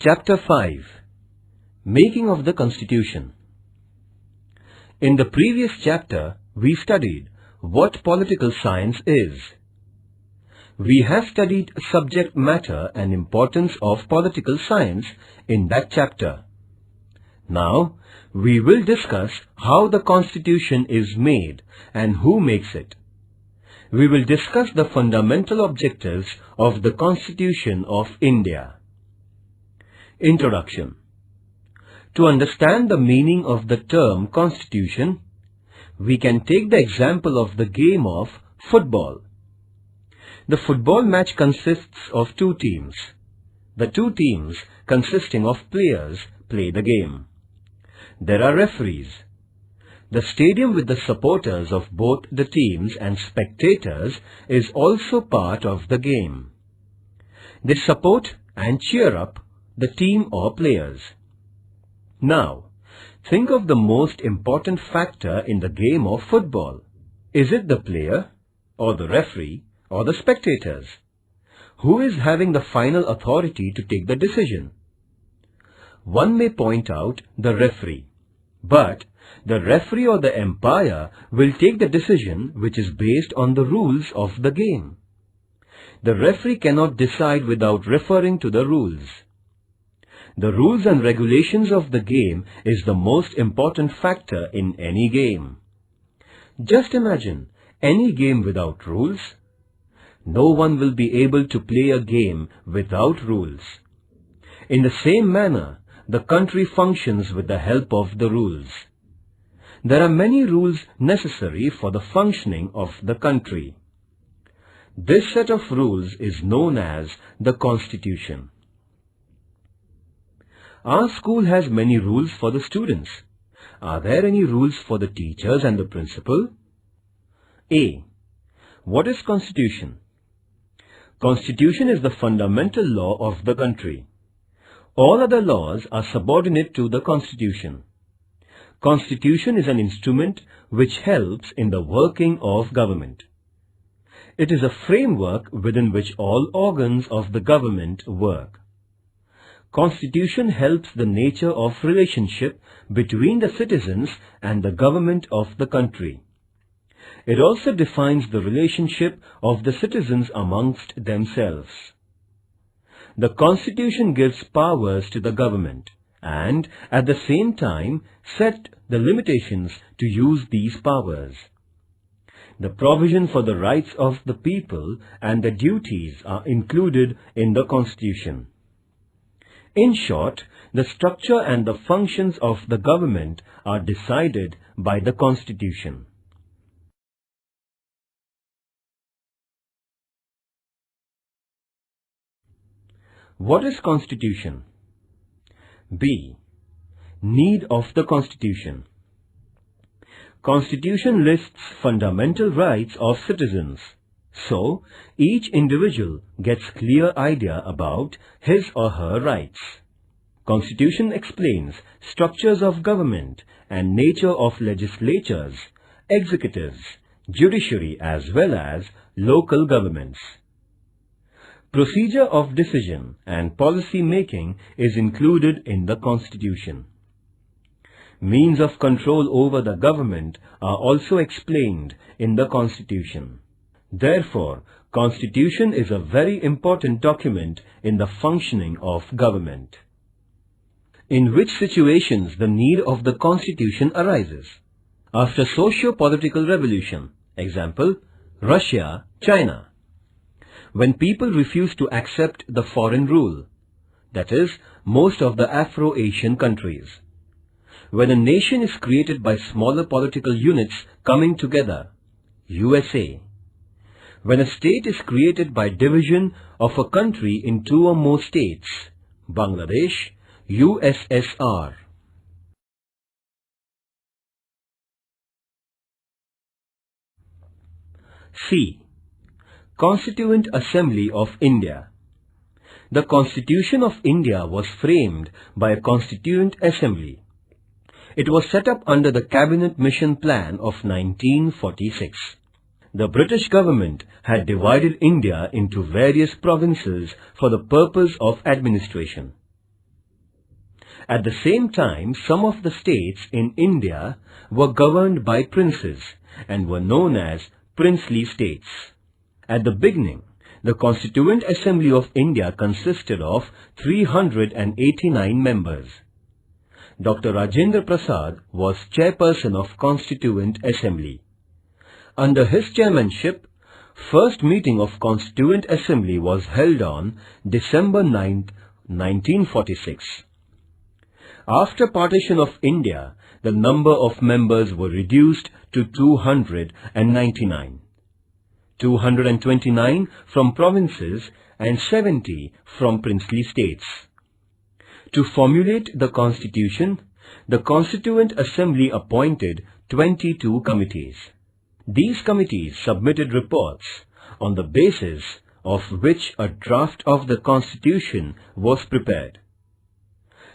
Chapter 5. Making of the Constitution. In the previous chapter, we studied what political science is. We have studied subject matter and importance of political science in that chapter. Now, we will discuss how the Constitution is made and who makes it. We will discuss the fundamental objectives of the Constitution of India. Introduction. To understand the meaning of the term Constitution, we can take the example of the game of football. The football match consists of two teams. The two teams consisting of players play the game. There are referees. The stadium with the supporters of both the teams and spectators is also part of the game. They support and cheer up the team or players. Now, think of the most important factor in the game of football. Is it the player, or the referee, or the spectators? Who is having the final authority to take the decision? One may point out the referee, but the referee or the umpire will take the decision which is based on the rules of the game. The referee cannot decide without referring to the rules. The rules and regulations of the game is the most important factor in any game. Just imagine any game without rules. No one will be able to play a game without rules. In the same manner, the country functions with the help of the rules. There are many rules necessary for the functioning of the country. This set of rules is known as the Constitution. Our school has many rules for the students. Are there any rules for the teachers and the principal? A. What is Constitution? Constitution is the fundamental law of the country. All other laws are subordinate to the Constitution. Constitution is an instrument which helps in the working of government. It is a framework within which all organs of the government work. Constitution helps the nature of relationship between the citizens and the government of the country. It also defines the relationship of the citizens amongst themselves. The Constitution gives powers to the government and at the same time set the limitations to use these powers. The provision for the rights of the people and the duties are included in the Constitution. In short, the structure and the functions of the government are decided by the Constitution. What is Constitution? B. Need of the Constitution. Constitution lists fundamental rights of citizens. So, each individual gets clear idea about his or her rights. Constitution explains structures of government and nature of legislatures, executives, judiciary as well as local governments. Procedure of decision and policy making is included in the Constitution. Means of control over the government are also explained in the Constitution. Therefore, Constitution is a very important document in the functioning of government. In which situations the need of the Constitution arises? After socio-political revolution, example, Russia, China. When people refuse to accept the foreign rule, that is, most of the Afro-Asian countries. When a nation is created by smaller political units coming together, USA. When a state is created by division of a country in two or more states, Bangladesh, USSR. C. Constituent Assembly of India. The Constitution of India was framed by a Constituent Assembly. It was set up under the Cabinet Mission Plan of 1946. The British government had divided India into various provinces for the purpose of administration. At the same time, some of the states in India were governed by princes and were known as princely states. At the beginning, the Constituent Assembly of India consisted of 389 members. Dr. Rajendra Prasad was chairperson of Constituent Assembly. Under his chairmanship, first meeting of Constituent Assembly was held on December 9, 1946. After partition of India, the number of members were reduced to 299. 229 from provinces and 70 from princely states. To formulate the Constitution, the Constituent Assembly appointed 22 committees. These committees submitted reports on the basis of which a draft of the Constitution was prepared.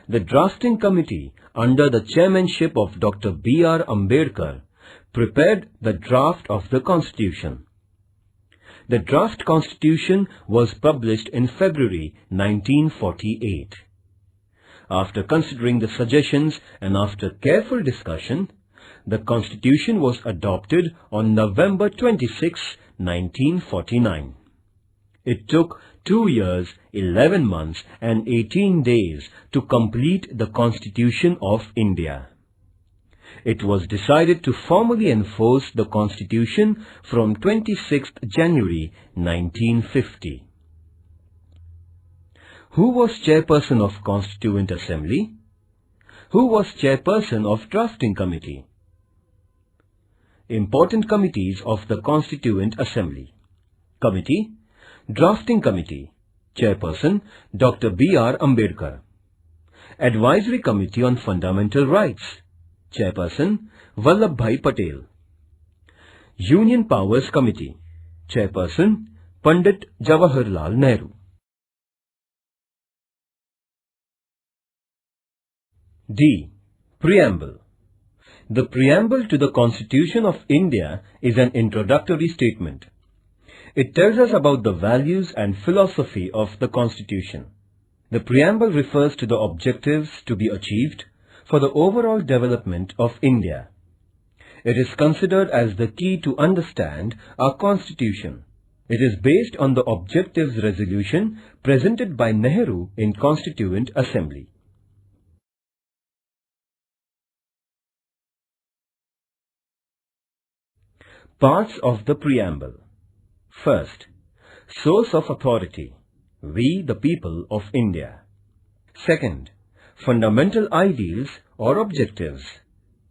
The drafting committee, under the chairmanship of Dr. B.R. Ambedkar, prepared the draft of the Constitution. The draft Constitution was published in February 1948. After considering the suggestions and after careful discussion, the Constitution was adopted on November 26, 1949. It took 2 years, 11 months and 18 days to complete the Constitution of India. It was decided to formally enforce the Constitution from 26th January 1950. Who was chairperson of Constituent Assembly? Who was chairperson of Drafting Committee? Important committees of the Constituent Assembly. Committee, Drafting Committee, Chairperson Dr. B.R. Ambedkar. Advisory Committee on Fundamental Rights, Chairperson Vallabhbhai Patel. Union Powers Committee, Chairperson Pandit Jawaharlal Nehru. D. Preamble. The Preamble to the Constitution of India is an introductory statement. It tells us about the values and philosophy of the Constitution. The Preamble refers to the objectives to be achieved for the overall development of India. It is considered as the key to understand our Constitution. It is based on the objectives resolution presented by Nehru in Constituent Assembly. Parts of the Preamble. First, source of authority, we the people of India. Second, fundamental ideals or objectives,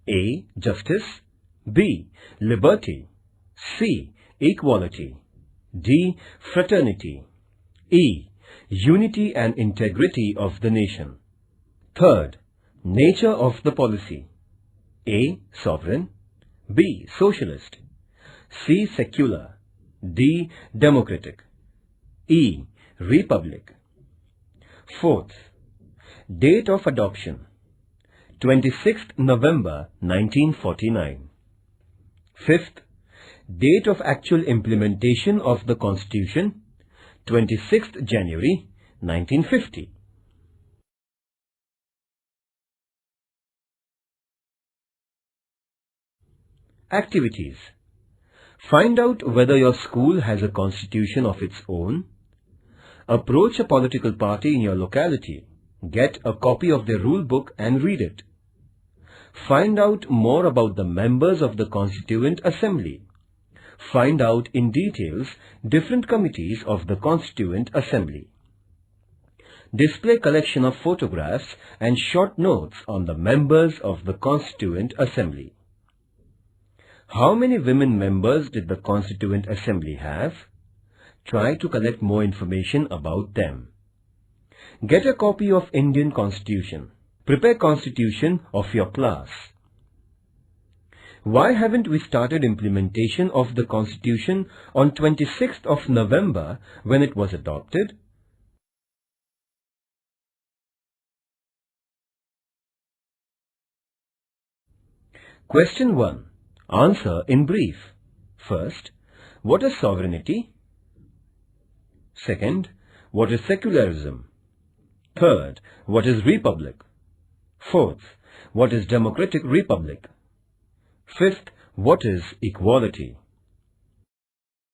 A. Justice, B. Liberty, C. Equality, D. Fraternity, E. Unity and integrity of the nation. Third, nature of the policy, A. Sovereign, B. Socialist, C. Secular, D. Democratic, E. Republic. Fourth, date of adoption, 26th November 1949. Fifth, date of actual implementation of the Constitution, 26th January 1950. Activities. Find out whether your school has a constitution of its own. Approach a political party in your locality. Get a copy of their rule book and read it. Find out more about the members of the Constituent Assembly. Find out in details different committees of the Constituent Assembly. Display collection of photographs and short notes on the members of the Constituent Assembly. How many women members did the Constituent Assembly have? Try to collect more information about them. Get a copy of Indian Constitution. Prepare Constitution of your class. Why haven't we started implementation of the Constitution on 26th of November when it was adopted? Question 1. Answer in brief. First, what is sovereignty? Second, what is secularism? Third, what is republic? Fourth, what is democratic republic? Fifth, what is equality?